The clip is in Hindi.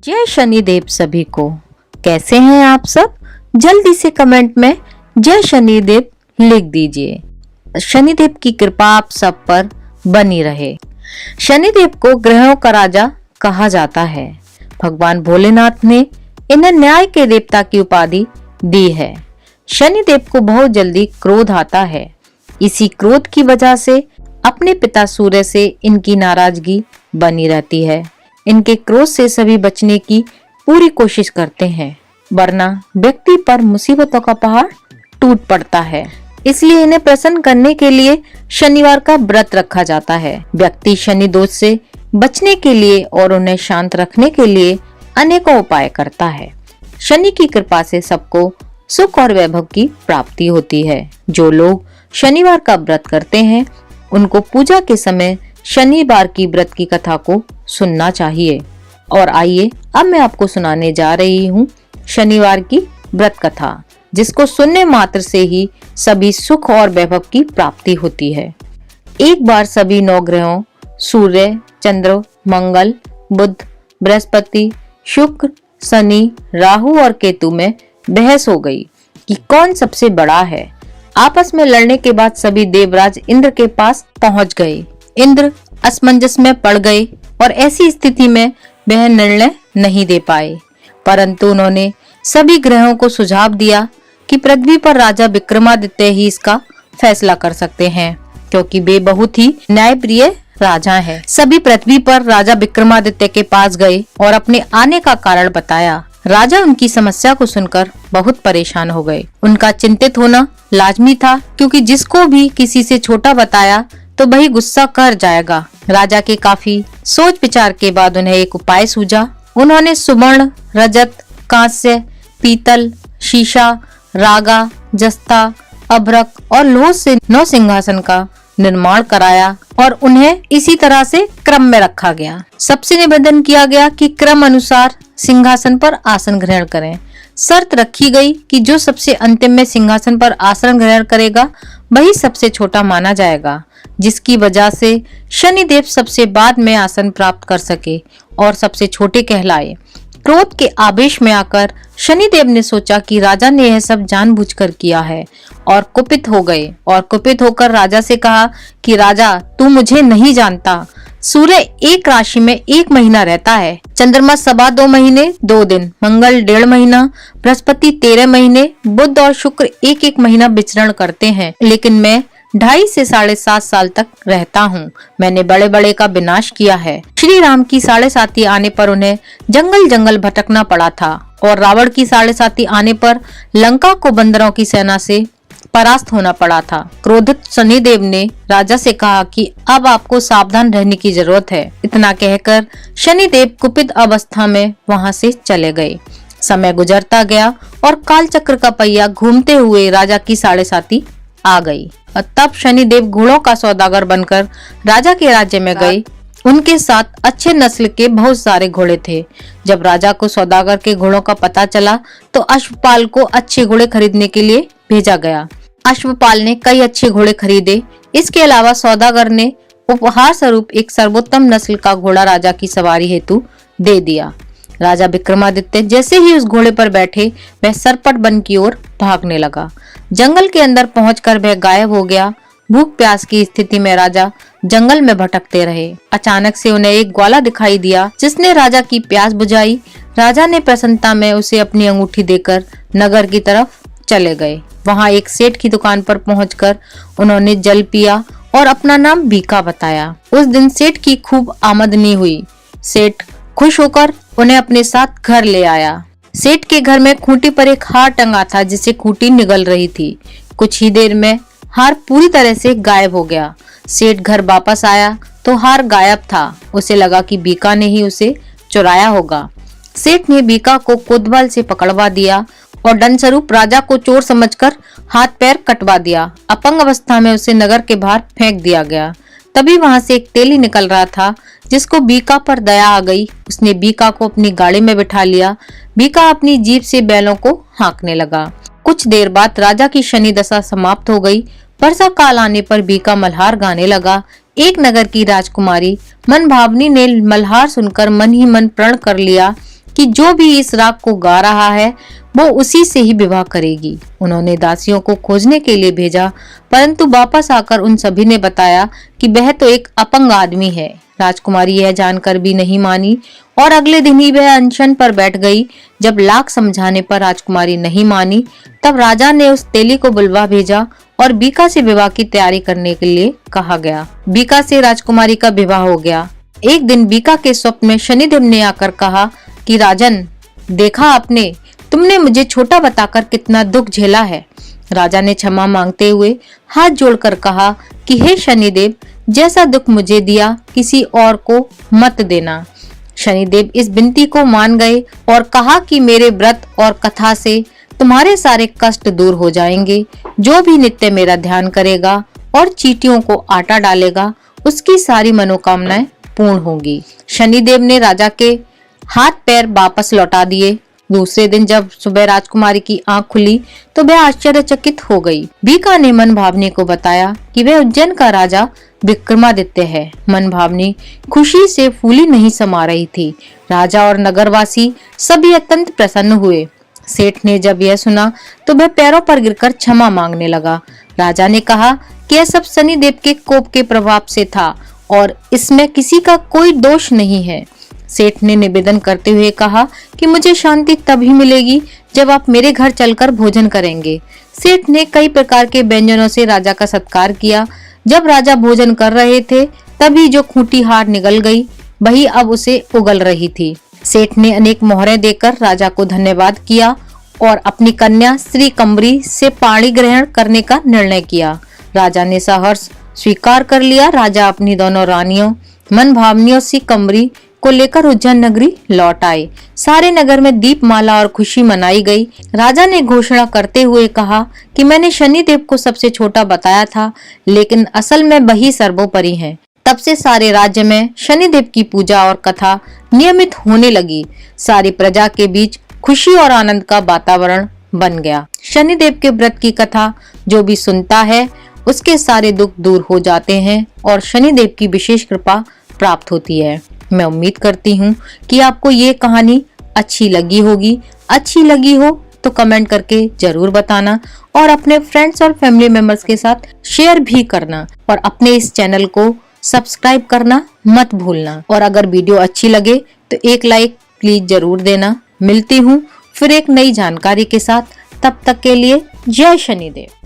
जय शनिदेव सभी को। कैसे हैं आप सब? जल्दी से कमेंट में जय शनिदेव लिख दीजिए। शनिदेव की कृपा आप सब पर बनी रहे। शनिदेव को ग्रहों का राजा कहा जाता है। भगवान भोलेनाथ ने इन्हें न्याय के देवता की उपाधि दी है। शनिदेव को बहुत जल्दी क्रोध आता है। इसी क्रोध की वजह से अपने पिता सूर्य से इनकी नाराजगी बनी रहती है। इनके क्रोध से सभी बचने की पूरी कोशिश करते हैं, वरना व्यक्ति पर मुसीबतों का पहाड़ टूट पड़ता है। इसलिए इन्हें प्रसन्न करने के लिए शनिवार का व्रत रखा जाता है। व्यक्ति शनि दोष से बचने के लिए और उन्हें शांत रखने के लिए अनेकों उपाय करता है। शनि की कृपा से सबको सुख और वैभव की प्राप्ति होती है। जो लोग शनिवार का व्रत करते हैं उनको पूजा के समय शनिवार की व्रत की कथा को सुनना चाहिए। और आइए अब मैं आपको सुनाने जा रही हूँ शनिवार की व्रत कथा, जिसको सुनने मात्र से ही सभी सुख और वैभव की प्राप्ति होती है। एक बार सभी 9 ग्रहों सूर्य, चंद्र, मंगल, बुध, बृहस्पति, शुक्र, शनि, राहु और केतु में बहस हो गई कि कौन सबसे बड़ा है। आपस में लड़ने के बाद सभी देवराज इंद्र के पास पहुंच गए। इंद्र असमंजस में पड़ गए और ऐसी स्थिति में वह निर्णय नहीं दे पाए, परंतु उन्होंने सभी ग्रहों को सुझाव दिया कि पृथ्वी पर राजा विक्रमादित्य ही इसका फैसला कर सकते हैं, क्योंकि वे बहुत ही न्यायप्रिय राजा हैं। सभी पृथ्वी पर राजा विक्रमादित्य के पास गए और अपने आने का कारण बताया। राजा उनकी समस्या को सुनकर बहुत परेशान हो गए। उनका चिंतित होना लाजमी था, क्योंकि जिसको भी किसी से छोटा बताया तो वही गुस्सा कर जाएगा। राजा के काफी सोच विचार के बाद उन्हें एक उपाय सूझा। उन्होंने सुवर्ण, रजत, कांस्य, पीतल, शीशा, रागा, जस्ता, अभ्रक और लोह से 9 सिंहासन का निर्माण कराया और उन्हें इसी तरह से क्रम में रखा गया। सबसे निवेदन किया गया कि क्रम अनुसार सिंहासन पर आसन ग्रहण करें। शर्त रखी गई कि जो सबसे अंतिम में सिंहासन पर आसन ग्रहण करेगा वही सबसे छोटा माना जाएगा, जिसकी वजह से शनिदेव सबसे बाद में आसन प्राप्त कर सके और सबसे छोटे कहलाए। क्रोध के आवेश में आकर शनिदेव ने सोचा कि राजा ने यह सब जानबूझकर किया है और कुपित हो गए और कुपित होकर राजा से कहा कि राजा, तू मुझे नहीं जानता। सूर्य एक राशि में 1 महीना रहता है, चंद्रमा 2.25 महीने 2 दिन, मंगल 1.5 महीना, बृहस्पति 13 महीने, बुध और शुक्र 1-1 महीना विचरण करते हैं, लेकिन मैं 2.5 से 7.5 साल तक रहता हूँ। मैंने बड़े बड़े का विनाश किया है। श्री राम की 7.5 आने पर उन्हें जंगल जंगल भटकना पड़ा था और रावण की 7.5 आने पर लंका को बंदरों की सेना से परास्त होना पड़ा था। क्रोधित शनिदेव ने राजा से कहा कि अब आपको सावधान रहने की जरूरत है। इतना कहकर शनिदेव कुपित अवस्था में वहां से चले गए। समय गुजरता गया और काल चक्र का पहिया घूमते हुए राजा की 7.5 आ गई। और तब शनिदेव घोड़ों का सौदागर बनकर राजा के राज्य में गए। उनके साथ अच्छे नस्ल के बहुत सारे घोड़े थे। जब राजा को सौदागर के घोड़ों का पता चला तो अश्वपाल को अच्छे घोड़े खरीदने के लिए भेजा गया। अश्वपाल ने कई अच्छे घोड़े खरीदे। इसके अलावा सौदागर ने उपहार स्वरूप एक सर्वोत्तम नस्ल का घोड़ा राजा की सवारी हेतु दे दिया। राजा विक्रमादित्य जैसे ही उस घोड़े पर बैठे वह सरपट वन की ओर भागने लगा। जंगल के अंदर पहुंचकर वह गायब हो गया। भूख प्यास की स्थिति में राजा जंगल में भटकते रहे। अचानक से उन्हें एक ग्वाला दिखाई दिया, जिसने राजा की प्यास बुझाई। राजा ने प्रसन्नता में उसे अपनी अंगूठी देकर नगर की तरफ चले गए। वहां एक सेठ की दुकान पर पहुंचकर उन्होंने जल पिया और अपना नाम भीखा बताया। उस दिन सेठ की खूब आमदनी हुई। सेठ खुश होकर उन्हें अपने साथ घर ले आया। सेठ के घर में खूंटी पर एक हार टंगा था, जिसे खूंटी निगल रही थी। कुछ ही देर में हार पूरी तरह से गायब हो गया। सेठ घर वापस आया तो हार गायब था। उसे लगा कि भीखा ने ही उसे चुराया होगा। सेठ ने भीखा को कोतवाल से पकड़वा दिया और दंड स्वरूप राजा को चोर समझकर हाथ पैर कटवा दिया। अपंग अवस्था में उसे नगर के बाहर फेंक दिया गया। तभी वहां से एक तेली निकल रहा था, जिसको बीका पर दया आ गई। उसने बीका को अपनी गाड़ी में बिठा लिया। बीका अपनी जीभ से बैलों को हाँकने लगा। कुछ देर बाद राजा की शनि दशा समाप्त हो गई। वर्षा काल आने पर बीका मल्हार गाने लगा। एक नगर की राजकुमारी मनभावनी ने मल्हार सुनकर मन ही मन प्रण कर लिया कि जो भी इस राग को गा रहा है वो उसी से ही विवाह करेगी। उन्होंने दासियों को खोजने के लिए भेजा, परंतु वापस आकर उन सभी ने बताया कि वह तो एक अपंग आदमी है। राजकुमारी यह जानकर भी नहीं मानी और अगले दिन ही वह अनशन पर बैठ गई। जब लाख समझाने पर राजकुमारी नहीं मानी, तब राजा ने उस तेली को बुलवा भेजा और बीका से विवाह की तैयारी करने के लिए कहा गया। बीका से राजकुमारी का विवाह हो गया। एक दिन बीका के स्वप्न में शनिदेव ने आकर कहा कि राजन, देखा आपने, तुमने मुझे छोटा बताकर कितना दुख झेला है। राजा ने क्षमा मांगते हुए हाथ जोड़कर कहा कि हे शनिदेव, जैसा दुख मुझे दिया किसी और को मत देना। शनिदेव इस विनती को मान गए और कहा कि मेरे व्रत और कथा से तुम्हारे सारे कष्ट दूर हो जाएंगे। जो भी नित्य मेरा ध्यान करेगा और चींटियों को आटा डालेगा, उसकी सारी मनोकामनाएं पूर्ण होंगी। शनिदेव ने राजा के हाथ पैर वापस लौटा दिए। दूसरे दिन जब सुबह राजकुमारी की आंख खुली तो वह आश्चर्यचकित हो गई। बीका ने मनभावनी को बताया कि वह उज्जैन का राजा विक्रमादित्य है। मनभावनी खुशी से फूली नहीं समा रही थी। राजा और नगरवासी सभी अत्यंत प्रसन्न हुए। सेठ ने जब यह सुना तो वह पैरों पर गिरकर क्षमा मांगने लगा। राजा ने कहा कि यह सब शनिदेव के कोप के प्रभाव से था और इसमें किसी का कोई दोष नहीं है। सेठ ने निवेदन करते हुए कहा कि मुझे शांति तभी मिलेगी जब आप मेरे घर चलकर भोजन करेंगे। सेठ ने कई प्रकार के व्यंजनों से राजा का सत्कार किया। जब राजा भोजन कर रहे थे तभी जो खूंटी हार निगल गई, वही अब उसे उगल रही थी। सेठ ने अनेक मोहरें देकर राजा को धन्यवाद किया और अपनी कन्या श्री कम्बरी से पाणी ग्रहण करने का निर्णय किया। राजा ने सहर्ष स्वीकार कर लिया। राजा अपनी दोनों रानियों मनभावनियों श्री कम्बरी को लेकर उज्जैन नगरी लौट आए। सारे नगर में दीपमाला और खुशी मनाई गई। राजा ने घोषणा करते हुए कहा कि मैंने शनिदेव को सबसे छोटा बताया था, लेकिन असल में वही सर्वोपरि हैं। तब से सारे राज्य में शनिदेव की पूजा और कथा नियमित होने लगी। सारी प्रजा के बीच खुशी और आनंद का वातावरण बन गया। शनिदेव के व्रत की कथा जो भी सुनता है उसके सारे दुख दूर हो जाते हैं और शनिदेव की विशेष कृपा प्राप्त होती है। मैं उम्मीद करती हूँ कि आपको ये कहानी अच्छी लगी होगी। अच्छी लगी हो तो कमेंट करके जरूर बताना और अपने फ्रेंड्स और फैमिली मेंबर्स के साथ शेयर भी करना और अपने इस चैनल को सब्सक्राइब करना मत भूलना। और अगर वीडियो अच्छी लगे तो एक लाइक प्लीज जरूर देना। मिलती हूँ फिर एक नई जानकारी के साथ। तब तक के लिए जय शनिदेव।